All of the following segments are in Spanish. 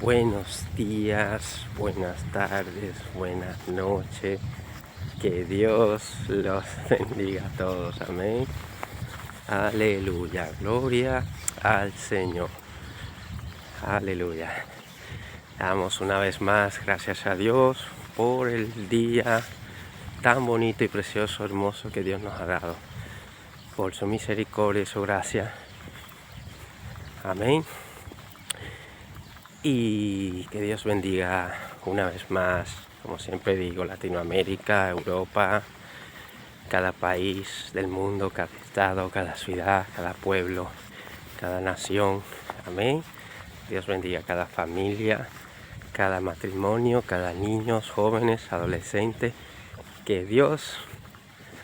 Buenos días, buenas tardes, buenas noches. Que Dios los bendiga a todos. Amén. Aleluya. Gloria al Señor. Aleluya. Damos una vez más gracias a Dios por el día tan bonito y precioso, hermoso que Dios nos ha dado. Por su misericordia y su gracia. Amén. Y que Dios bendiga una vez más, como siempre digo, Latinoamérica, Europa, cada país del mundo, cada estado, cada ciudad, cada pueblo, cada nación. Amén. Dios bendiga cada familia, cada matrimonio, cada niño, jóvenes, adolescentes. Que Dios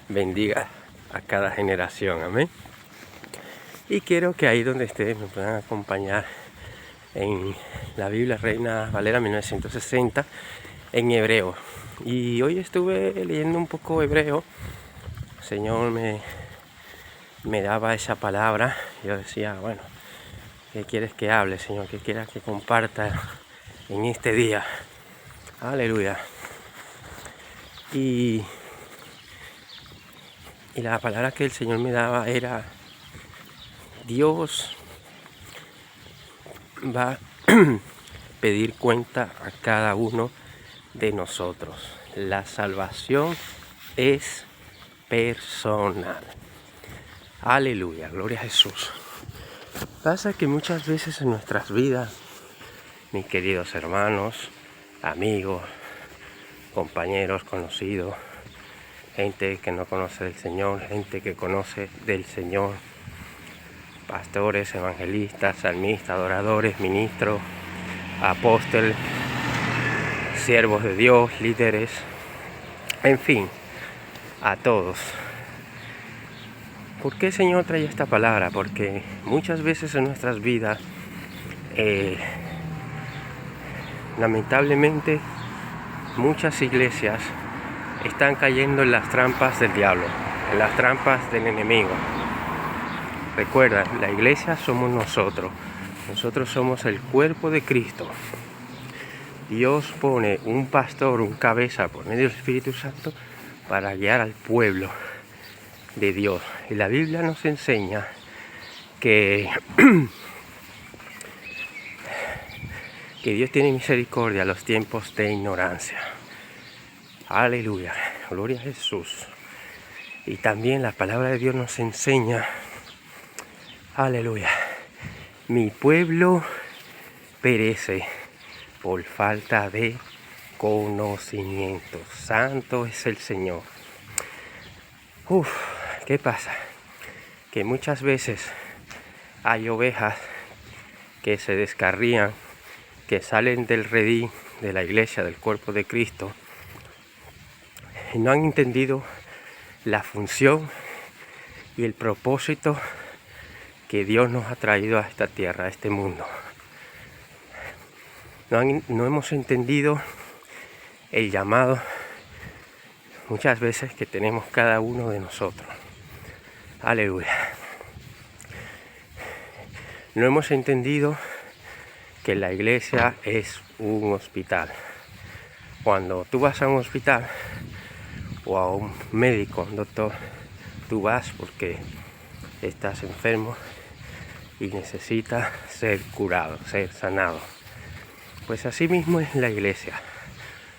bendiga a cada generación. Amén. Y quiero que ahí donde ustedes me puedan acompañar en la Biblia Reina Valera 1960 en hebreo. Y hoy estuve leyendo un poco hebreo. El Señor me daba esa palabra. Yo decía, bueno, ¿qué quieres que hable, Señor? ¿Qué quieras que comparta en este día? Aleluya. Y la palabra que el Señor me daba era: Dios va a pedir cuenta a cada uno de nosotros. La salvación es personal. Aleluya, gloria a Jesús. Pasa que muchas veces en nuestras vidas, mis queridos hermanos, amigos, compañeros, conocidos, gente que no conoce del Señor, gente que conoce del Señor, pastores, evangelistas, salmistas, adoradores, ministros, apóstoles, siervos de Dios, líderes, en fin, a todos. ¿Por qué el Señor trae esta palabra? Porque muchas veces en nuestras vidas, lamentablemente, muchas iglesias están cayendo en las trampas del diablo, en las trampas del enemigo. Recuerda, la iglesia somos nosotros. Nosotros somos el cuerpo de Cristo. Dios pone un pastor, un cabeza por medio del Espíritu Santo para guiar al pueblo de Dios. Y la Biblia nos enseña que Dios tiene misericordia a los tiempos de ignorancia. Aleluya, gloria a Jesús. Y también la palabra de Dios nos enseña, aleluya, mi pueblo perece por falta de conocimiento. Santo es el Señor. ¿Qué pasa? Que muchas veces hay ovejas que se descarrían, que salen del redil de la iglesia, del cuerpo de Cristo, y no han entendido la función y el propósito que Dios nos ha traído a esta tierra, a este mundo. No hemos entendido el llamado muchas veces que tenemos cada uno de nosotros. Aleluya. No hemos entendido que la iglesia es un hospital. Cuando tú vas a un hospital o a un médico, un doctor, tú vas porque estás enfermo y necesitas ser curado, ser sanado. Pues así mismo es la iglesia.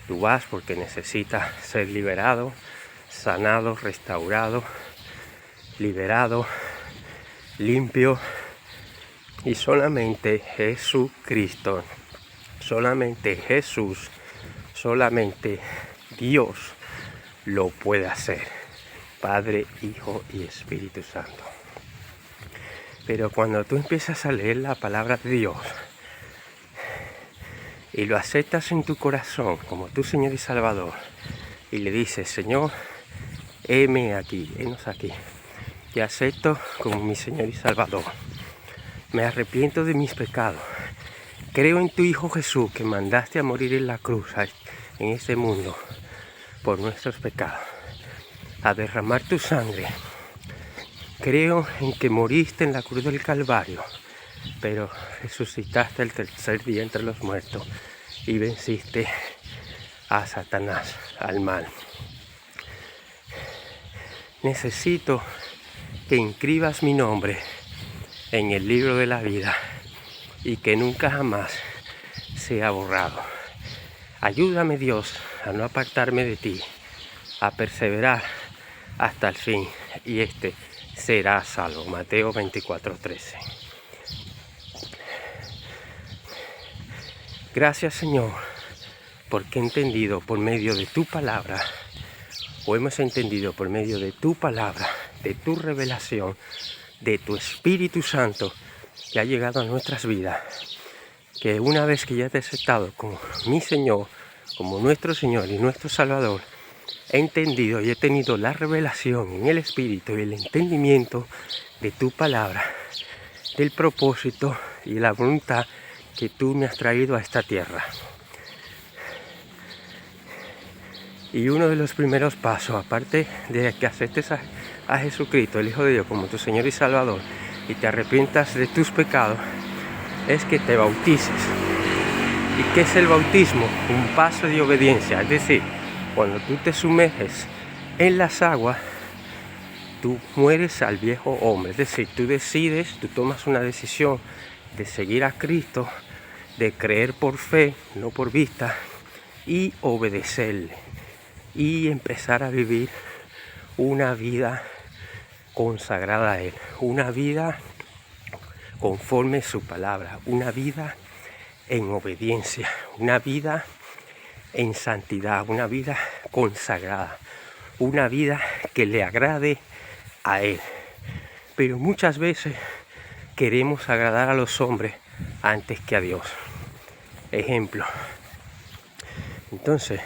Tú vas porque necesitas ser liberado, sanado, restaurado, liberado, limpio. Y solamente Jesucristo, solamente Jesús, solamente Dios lo puede hacer. Padre, Hijo y Espíritu Santo. Pero cuando tú empiezas a leer la palabra de Dios y lo aceptas en tu corazón como tu Señor y Salvador, y le dices: Señor, heme aquí, henos aquí, te acepto como mi Señor y Salvador, me arrepiento de mis pecados, creo en tu Hijo Jesús, que mandaste a morir en la cruz en este mundo por nuestros pecados, a derramar tu sangre. Creo en que moriste en la cruz del Calvario pero resucitaste el tercer día entre los muertos y venciste a Satanás, al mal. Necesito que inscribas mi nombre en el libro de la vida y que nunca jamás sea borrado. Ayúdame, Dios, a no apartarme de ti, a perseverar hasta el fin, y será salvo. Mateo 24:13. Gracias, Señor, porque he entendido por medio de tu palabra, o hemos entendido por medio de tu palabra, de tu revelación, de tu Espíritu Santo que ha llegado a nuestras vidas, que una vez que ya te he aceptado como mi Señor, como nuestro Señor y nuestro Salvador, he entendido y he tenido la revelación en el Espíritu y el entendimiento de tu palabra, del propósito y la voluntad que tú me has traído a esta tierra. Y uno de los primeros pasos, aparte de que aceptes a Jesucristo, el Hijo de Dios, como tu Señor y Salvador, y te arrepientas de tus pecados, es que te bautices. ¿Y qué es el bautismo? Un paso de obediencia. Es decir, cuando tú te sumerges en las aguas, tú mueres al viejo hombre. Es decir, tú tomas una decisión de seguir a Cristo, de creer por fe, no por vista, y obedecerle. Y empezar a vivir una vida consagrada a Él, una vida conforme a su palabra, una vida en obediencia, una vida en santidad, una vida consagrada, una vida que le agrade a Él. Pero muchas veces queremos agradar a los hombres antes que a Dios. Ejemplo. Entonces,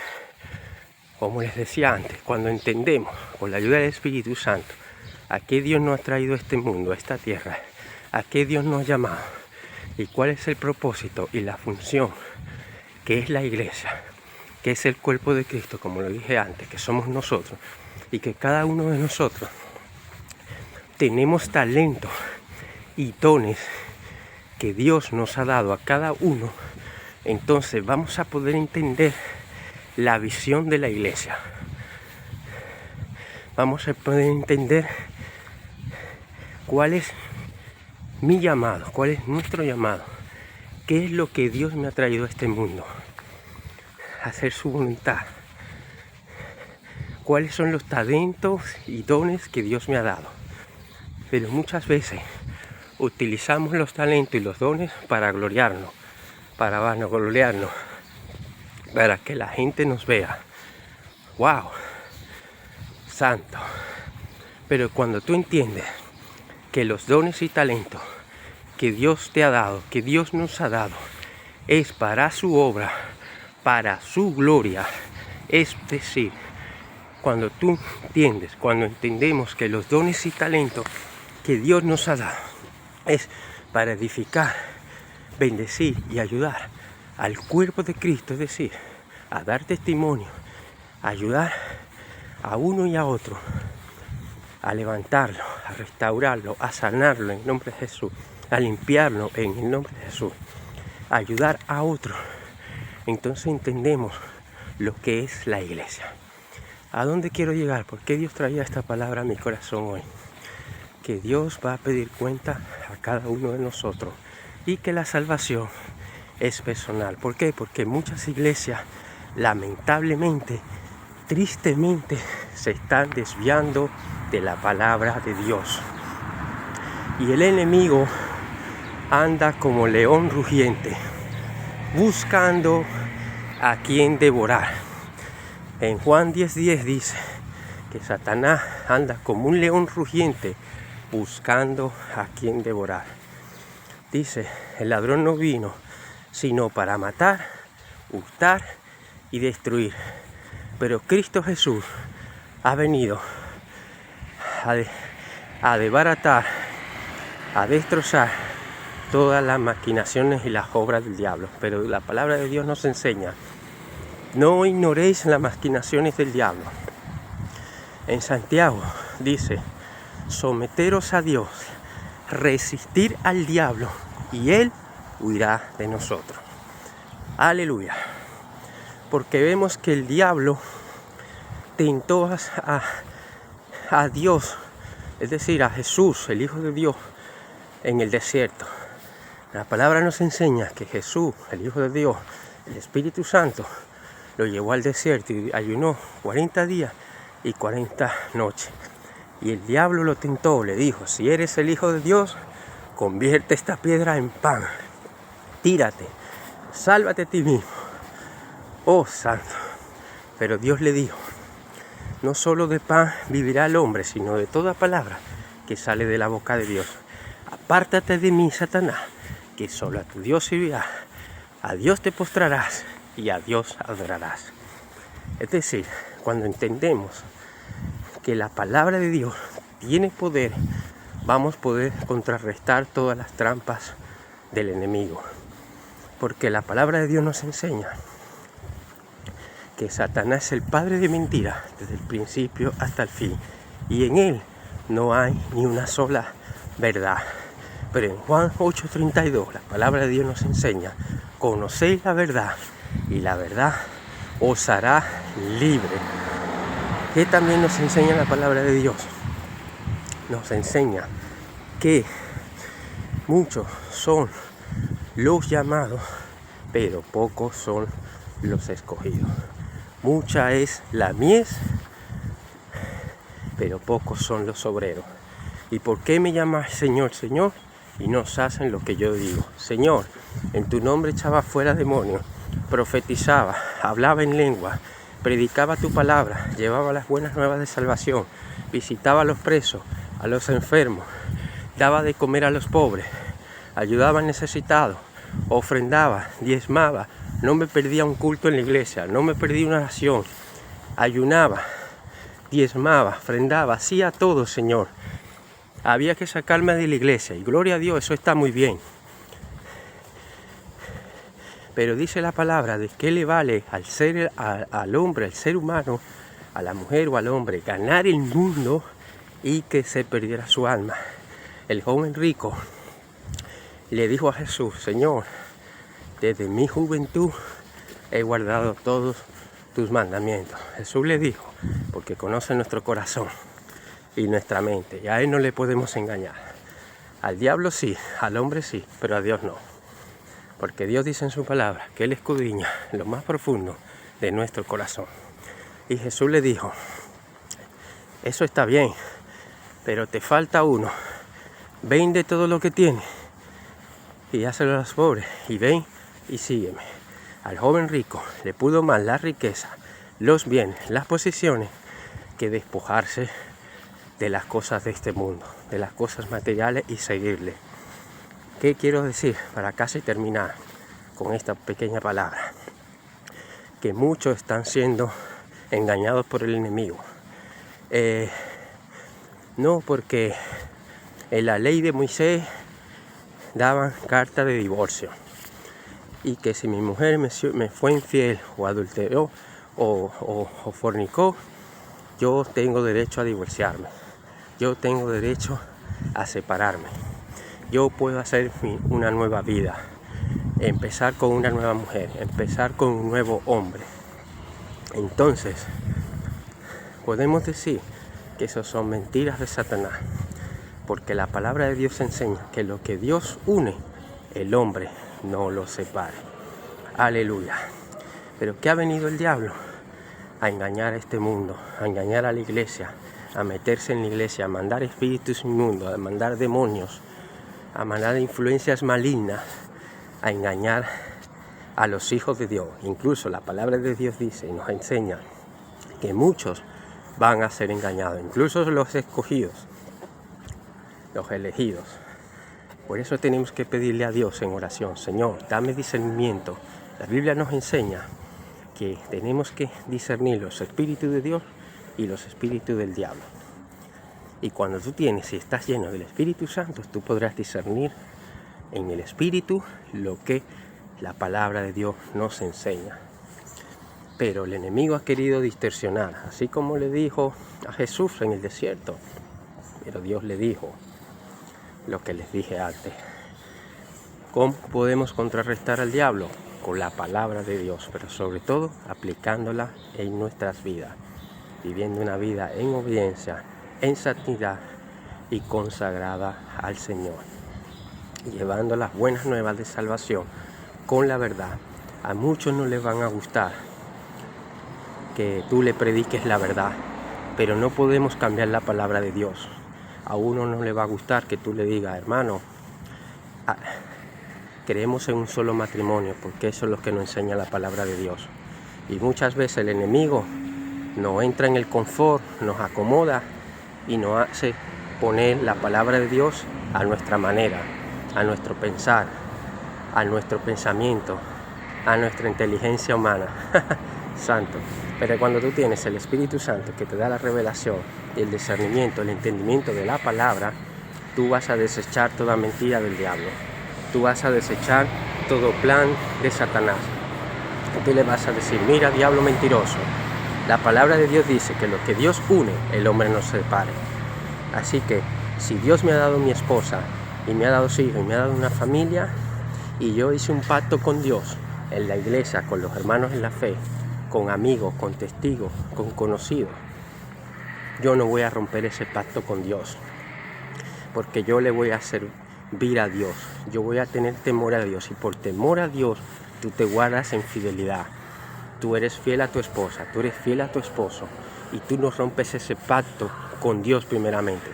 como les decía antes, cuando entendemos con la ayuda del Espíritu Santo a qué Dios nos ha traído a este mundo, a esta tierra, a qué Dios nos ha llamado y cuál es el propósito y la función que es la iglesia, que es el cuerpo de Cristo, como lo dije antes, que somos nosotros, y que cada uno de nosotros tenemos talentos y dones que Dios nos ha dado a cada uno, entonces vamos a poder entender la visión de la iglesia. Vamos a poder entender cuál es mi llamado, cuál es nuestro llamado, qué es lo que Dios me ha traído a este mundo, hacer su voluntad, cuáles son los talentos y dones que Dios me ha dado. Pero muchas veces utilizamos los talentos y los dones para gloriarnos, para vanagloriarnos, para que la gente nos vea. ¡Wow! Santo. Pero cuando tú entiendes que los dones y talentos que Dios te ha dado, que Dios nos ha dado, es para su obra, para su gloria, es decir, cuando tú entiendes, cuando entendemos que los dones y talentos que Dios nos ha dado es para edificar, bendecir y ayudar al cuerpo de Cristo, es decir, a dar testimonio, a ayudar a uno y a otro, a levantarlo, a restaurarlo, a sanarlo en el nombre de Jesús, a limpiarlo en el nombre de Jesús, a ayudar a otro. Entonces entendemos lo que es la iglesia. ¿A dónde quiero llegar? ¿Por qué Dios traía esta palabra a mi corazón hoy? Que Dios va a pedir cuenta a cada uno de nosotros y que la salvación es personal. ¿Por qué? Porque muchas iglesias, lamentablemente, tristemente, se están desviando de la palabra de Dios. Y el enemigo anda como león rugiente, buscando a quien devorar. En Juan 10:10 dice que Satanás anda como un león rugiente, buscando a quien devorar. Dice, el ladrón no vino sino para matar, hurtar y destruir. Pero Cristo Jesús ha venido a desbaratar, a destrozar todas las maquinaciones y las obras del diablo. Pero la palabra de Dios nos enseña: no ignoréis las maquinaciones del diablo. En Santiago dice: someteros a Dios, resistir al diablo y Él huirá de nosotros. Aleluya. Porque vemos que el diablo tentó a Dios, es decir, a Jesús, el Hijo de Dios, en el desierto. La palabra nos enseña que Jesús, el Hijo de Dios, el Espíritu Santo, lo llevó al desierto y ayunó 40 días y 40 noches. Y el diablo lo tentó, le dijo: si eres el Hijo de Dios, convierte esta piedra en pan. Tírate, sálvate a ti mismo. Oh, santo. Pero Dios le dijo: no solo de pan vivirá el hombre, sino de toda palabra que sale de la boca de Dios. Apártate de mí, Satanás, que solo a tu Dios servirás. A Dios te postrarás y a Dios adorarás. Es decir, cuando entendemos que la palabra de Dios tiene poder, vamos a poder contrarrestar todas las trampas del enemigo. Porque la palabra de Dios nos enseña que Satanás es el padre de mentira desde el principio hasta el fin. Y en él no hay ni una sola verdad. Pero en Juan 8:32 la palabra de Dios nos enseña: conocéis la verdad y la verdad os hará libre. ¿Qué también nos enseña la palabra de Dios? Nos enseña que muchos son los llamados, pero pocos son los escogidos. Mucha es la mies, pero pocos son los obreros. ¿Y por qué me llamas Señor, Señor? Y no hacen lo que yo digo. Señor, en tu nombre echaba fuera demonios, profetizaba, hablaba en lengua, predicaba tu palabra, llevaba las buenas nuevas de salvación, visitaba a los presos, a los enfermos, daba de comer a los pobres, ayudaba al necesitado, ofrendaba, diezmaba, no me perdía un culto en la iglesia, no me perdía una oración, ayunaba, diezmaba, ofrendaba, hacía todo, Señor. Había que sacarme de la iglesia y gloria a Dios, eso está muy bien. Pero dice la palabra de qué le vale al hombre, al ser humano, a la mujer o al hombre, ganar el mundo y que se perdiera su alma. El joven rico le dijo a Jesús: Señor, desde mi juventud he guardado todos tus mandamientos. Jesús le dijo: porque conoce nuestro corazón y nuestra mente, y a Él no le podemos engañar. Al diablo sí, al hombre sí, pero a Dios no. Porque Dios dice en su palabra que Él escudriña lo más profundo de nuestro corazón. Y Jesús le dijo: eso está bien, pero te falta uno. Vende todo lo que tienes y dáselo a los pobres, y ven y sígueme. Al joven rico le pudo más la riqueza, los bienes, las posesiones, que despojarse de las cosas de este mundo, de las cosas materiales, y seguirle. ¿Qué quiero decir para casi terminar con esta pequeña palabra? Que muchos están siendo engañados por el enemigo. No, porque en la ley de Moisés daban carta de divorcio, y que si mi mujer me fue infiel o adulteró o fornicó, yo tengo derecho a divorciarme, yo tengo derecho a separarme, yo puedo hacer una nueva vida, empezar con una nueva mujer, empezar con un nuevo hombre. Entonces podemos decir que eso son mentiras de Satanás, porque la palabra de Dios enseña que lo que Dios une, el hombre no lo separe. Aleluya. Pero ¿qué ha venido el diablo? A engañar a este mundo, a engañar a la iglesia, a meterse en la iglesia, a mandar espíritus inmundos, a mandar demonios, a mandar influencias malignas, a engañar a los hijos de Dios. Incluso la palabra de Dios dice y nos enseña que muchos van a ser engañados, incluso los escogidos, los elegidos. Por eso tenemos que pedirle a Dios en oración: Señor, dame discernimiento. La Biblia nos enseña que tenemos que discernir los espíritus de Dios y los espíritus del diablo. Y cuando tú tienes y estás lleno del Espíritu Santo, tú podrás discernir en el Espíritu lo que la palabra de Dios nos enseña. Pero el enemigo ha querido distorsionar, así como le dijo a Jesús en el desierto. Pero Dios le dijo lo que les dije antes: ¿Cómo podemos contrarrestar al diablo? Con la palabra de Dios, pero sobre todo aplicándola en nuestras vidas, viviendo una vida en obediencia, en santidad y consagrada al Señor, llevando las buenas nuevas de salvación con la verdad. A muchos no les van a gustar que tú le prediques la verdad, pero no podemos cambiar la palabra de Dios. A uno no le va a gustar que tú le digas, hermano, creemos en un solo matrimonio, porque eso es lo que nos enseña la palabra de Dios. Y muchas veces el enemigo nos entra en el confort, nos acomoda y nos hace poner la palabra de Dios a nuestra manera, a nuestro pensar, a nuestro pensamiento, a nuestra inteligencia humana. Santo. Pero cuando tú tienes el Espíritu Santo que te da la revelación, el discernimiento, el entendimiento de la palabra, tú vas a desechar toda mentira del diablo. Tú vas a desechar todo plan de Satanás. Tú le vas a decir, mira, diablo mentiroso, la palabra de Dios dice que lo que Dios une, el hombre no se separe. Así que si Dios me ha dado mi esposa y me ha dado su hijo y me ha dado una familia, y yo hice un pacto con Dios en la iglesia, con los hermanos en la fe, con amigos, con testigos, con conocidos, yo no voy a romper ese pacto con Dios, porque yo le voy a servir a Dios, yo voy a tener temor a Dios, y por temor a Dios tú te guardas en fidelidad. Tú eres fiel a tu esposa, tú eres fiel a tu esposo, y tú no rompes ese pacto con Dios primeramente.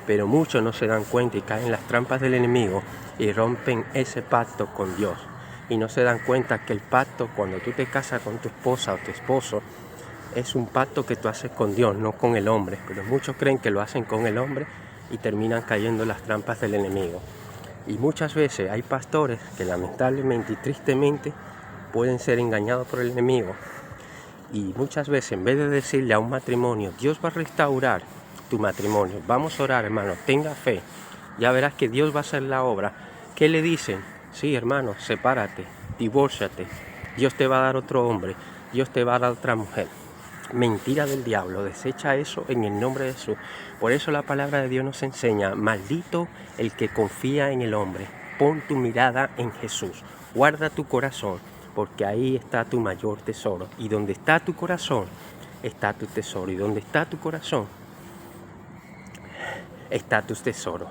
Pero muchos no se dan cuenta y caen en las trampas del enemigo y rompen ese pacto con Dios. Y no se dan cuenta que el pacto, cuando tú te casas con tu esposa o tu esposo, es un pacto que tú haces con Dios, no con el hombre. Pero muchos creen que lo hacen con el hombre y terminan cayendo en las trampas del enemigo. Y muchas veces hay pastores que lamentablemente y tristemente pueden ser engañados por el enemigo. Y muchas veces, en vez de decirle a un matrimonio, Dios va a restaurar tu matrimonio, vamos a orar, hermano, tenga fe, ya verás que Dios va a hacer la obra. ¿Qué le dicen? Sí, hermano, sepárate, divórciate, Dios te va a dar otro hombre, Dios te va a dar otra mujer. Mentira del diablo, desecha eso en el nombre de Jesús. Por eso la palabra de Dios nos enseña, maldito el que confía en el hombre, pon tu mirada en Jesús, guarda tu corazón, porque ahí está tu mayor tesoro. Y donde está tu corazón, está tu tesoro. Y donde está tu corazón, está tu tesoro.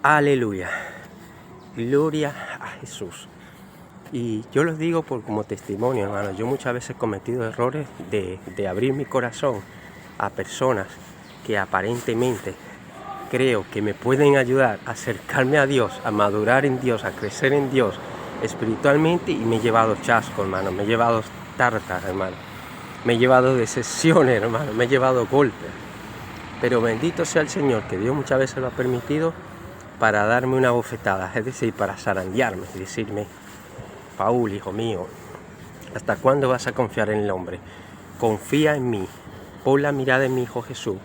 Aleluya. Gloria a Jesús. Y yo los digo como testimonio, hermano. Yo muchas veces he cometido errores de abrir mi corazón a personas que aparentemente creo que me pueden ayudar a acercarme a Dios, a madurar en Dios, a crecer en Dios espiritualmente, y me he llevado chasco, hermano, me he llevado tartas, hermano, me he llevado decepciones, hermano, me he llevado golpes. Pero bendito sea el Señor, que Dios muchas veces lo ha permitido para darme una bofetada, es decir, para zarandearme y decirme, Paul, hijo mío, ¿hasta cuándo vas a confiar en el hombre? Confía en mí, pon la mirada en mi Hijo Jesús,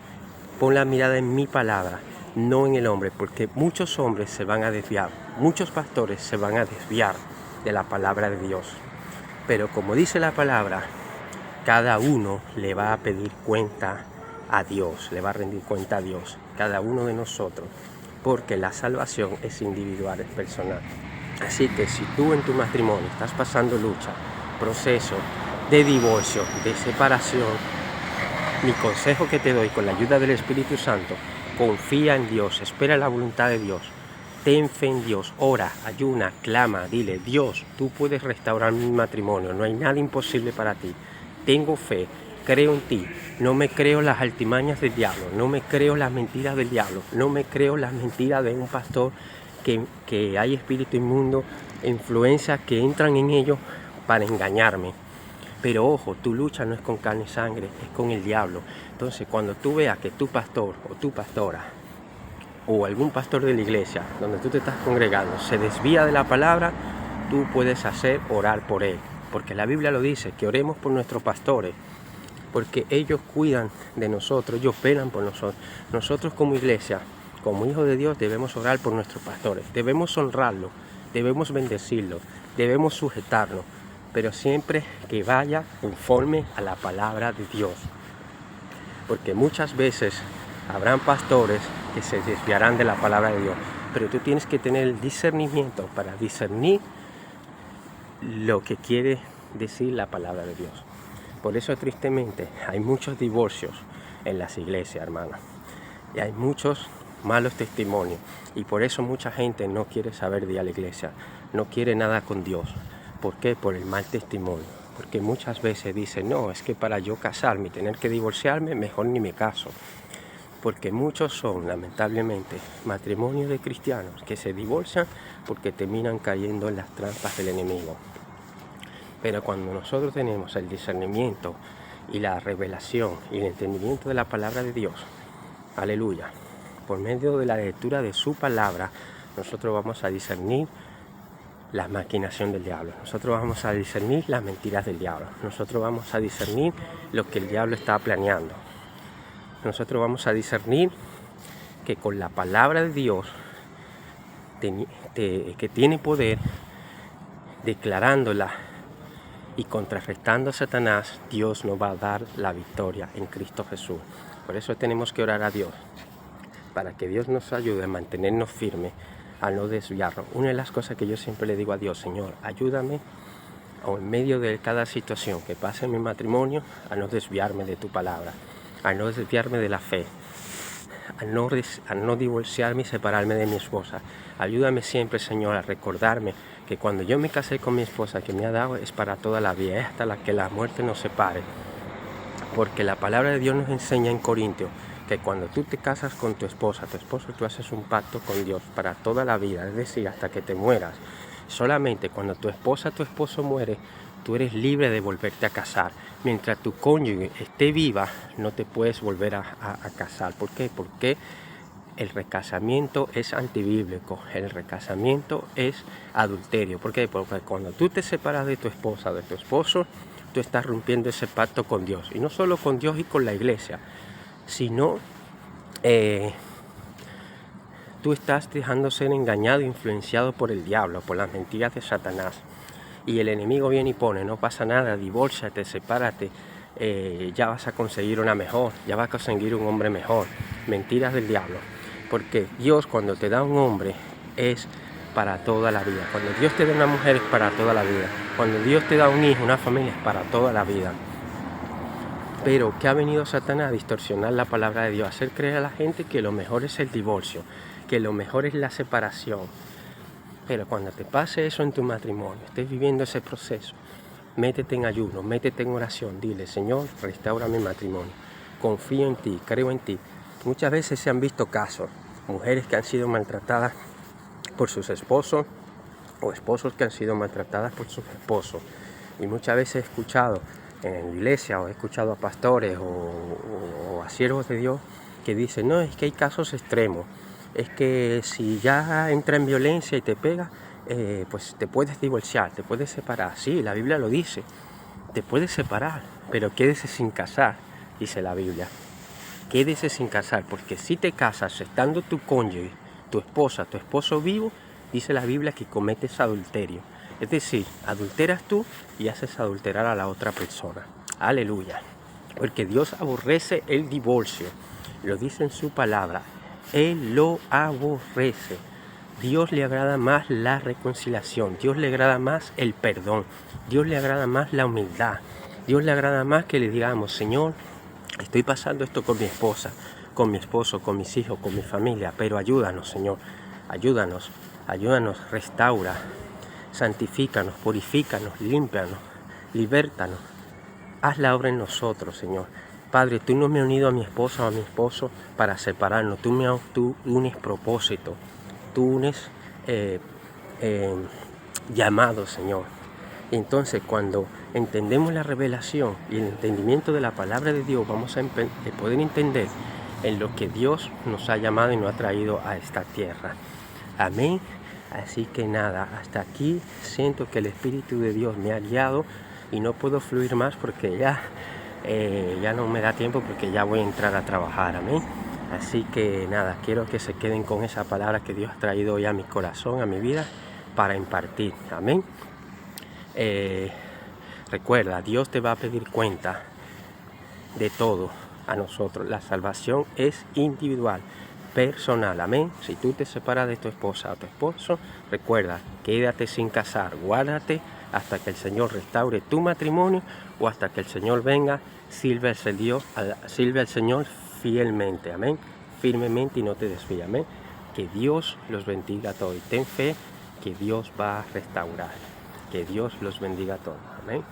pon la mirada en mi palabra, no en el hombre, porque muchos hombres se van a desviar, muchos pastores se van a desviar de la palabra de Dios. Pero como dice la palabra, cada uno le va a pedir cuenta a Dios, le va a rendir cuenta a Dios, cada uno de nosotros, porque la salvación es individual, es personal. Así que si tú en tu matrimonio estás pasando lucha, proceso de divorcio, de separación, mi consejo que te doy con la ayuda del Espíritu Santo, confía en Dios, espera la voluntad de Dios, ten fe en Dios, ora, ayuna, clama, dile, Dios, tú puedes restaurar mi matrimonio, no hay nada imposible para ti, tengo fe, creo en ti, no me creo las altimañas del diablo, no me creo las mentiras del diablo, no me creo las mentiras de un pastor que hay espíritu inmundo, influencias que entran en ellos para engañarme. Pero ojo, tu lucha no es con carne y sangre, es con el diablo. Entonces, cuando tú veas que tu pastor o tu pastora o algún pastor de la iglesia donde tú te estás congregando se desvía de la palabra, tú puedes orar por él. Porque la Biblia lo dice, que oremos por nuestros pastores, porque ellos cuidan de nosotros, ellos velan por nosotros. Nosotros como iglesia, como hijos de Dios, debemos orar por nuestros pastores, debemos honrarlos, debemos bendecirlos, debemos sujetarlos, pero siempre que vaya conforme a la palabra de Dios. Porque muchas veces habrán pastores que se desviarán de la palabra de Dios. pero tú tienes que tener el discernimiento para discernir lo que quiere decir la palabra de Dios. Por eso, tristemente, hay muchos divorcios en las iglesias, hermanos, y hay muchos malos testimonios, y por eso mucha gente no quiere saber de ir a la iglesia, no quiere nada con Dios. ¿Por qué? Por el mal testimonio. Porque muchas veces dicen, no, es que para yo casarme y tener que divorciarme, mejor ni me caso. Porque muchos son, lamentablemente, matrimonios de cristianos que se divorcian porque terminan cayendo en las trampas del enemigo. Pero cuando nosotros tenemos el discernimiento y la revelación y el entendimiento de la palabra de Dios, aleluya, por medio de la lectura de su palabra, nosotros vamos a discernir la maquinación del diablo. Nosotros vamos a discernir las mentiras del diablo. Nosotros vamos a discernir lo que el diablo está planeando. Nosotros vamos a discernir que con la palabra de Dios, que tiene poder, declarándola y contrarrestando a Satanás, Dios nos va a dar la victoria en Cristo Jesús. Por eso tenemos que orar a Dios, para que Dios nos ayude a mantenernos firmes, a no desviarnos. Una de las cosas que yo siempre le digo a Dios, Señor, ayúdame, o en medio de cada situación que pase en mi matrimonio, a no desviarme de tu palabra, a no desviarme de la fe, a no divorciarme y separarme de mi esposa. Ayúdame siempre, Señor, a recordarme que cuando yo me casé con mi esposa, que me ha dado, es para toda la vida, es hasta la que la muerte nos separe. Porque la palabra de Dios nos enseña en Corintios que cuando tú te casas con tu esposo, tú haces un pacto con Dios para toda la vida, es decir, hasta que te mueras. Solamente cuando tu esposo muere, tú eres libre de volverte a casar. Mientras tu cónyuge esté viva, no te puedes volver a casar. ¿Por qué? Porque el recasamiento es antibíblico, el recasamiento es adulterio. ¿Por qué? Porque cuando tú te separas de tu esposa o de tu esposo, tú estás rompiendo ese pacto con Dios. Y no solo con Dios y con la iglesia, sino tú estás dejando ser engañado e influenciado por el diablo, por las mentiras de Satanás. Y el enemigo viene y pone, no pasa nada, divórciate, sepárate, ya vas a conseguir una mejor, ya vas a conseguir un hombre mejor. Mentiras del diablo. Porque Dios, cuando te da un hombre, es para toda la vida. Cuando Dios te da una mujer, es para toda la vida. Cuando Dios te da un hijo, una familia, es para toda la vida. Pero ¿qué ha venido Satanás? A distorsionar la palabra de Dios, a hacer creer a la gente que lo mejor es el divorcio, que lo mejor es la separación. Pero cuando te pase eso en tu matrimonio, estés viviendo ese proceso, métete en ayuno, métete en oración, dile, Señor, restaura mi matrimonio, confío en ti, creo en ti. Muchas veces se han visto casos, mujeres que han sido maltratadas por sus esposos o esposos que han sido maltratadas por sus esposos. Y muchas veces he escuchado en la iglesia o he escuchado a pastores o a siervos de Dios que dicen, no, es que hay casos extremos. Es que si ya entra en violencia y te pega, pues te puedes divorciar, te puedes separar. Sí, la Biblia lo dice, te puedes separar, pero quédese sin casar, dice la Biblia. Quédese sin casar, porque si te casas estando tu cónyuge, tu esposa, tu esposo vivo, dice la Biblia que cometes adulterio. Es decir, adulteras tú y haces adulterar a la otra persona. Aleluya. Porque Dios aborrece el divorcio, lo dice en su palabra. Él lo aborrece. Dios le agrada más la reconciliación. Dios le agrada más el perdón. Dios le agrada más la humildad. Dios le agrada más que le digamos, Señor, estoy pasando esto con mi esposa, con mi esposo, con mis hijos, con mi familia, pero ayúdanos, Señor. Ayúdanos, restaura, santifícanos, purifícanos, límpianos, libértanos. Haz la obra en nosotros, Señor. Padre, tú no me has unido a mi esposa o a mi esposo para separarnos. Tú unes propósito. Tú unes llamado, Señor. Y entonces, cuando entendemos la revelación y el entendimiento de la palabra de Dios, vamos a poder entender en lo que Dios nos ha llamado y nos ha traído a esta tierra. Amén. Así que nada, hasta aquí siento que el Espíritu de Dios me ha guiado y no puedo fluir más porque ya no me da tiempo porque ya voy a entrar a trabajar, amén. Así que nada, quiero que se queden con esa palabra que Dios ha traído hoy a mi corazón, a mi vida, para impartir, amén. Recuerda, Dios te va a pedir cuenta de todo a nosotros. La salvación es individual, personal, amén. Si tú te separas de tu esposa o tu esposo, recuerda, quédate sin casar, guárdate hasta que el Señor restaure tu matrimonio o hasta que el Señor venga, sirve al Señor fielmente, amén, firmemente y no te desvíes, amén. Que Dios los bendiga a todos y ten fe que Dios va a restaurar. Que Dios los bendiga a todos, amén.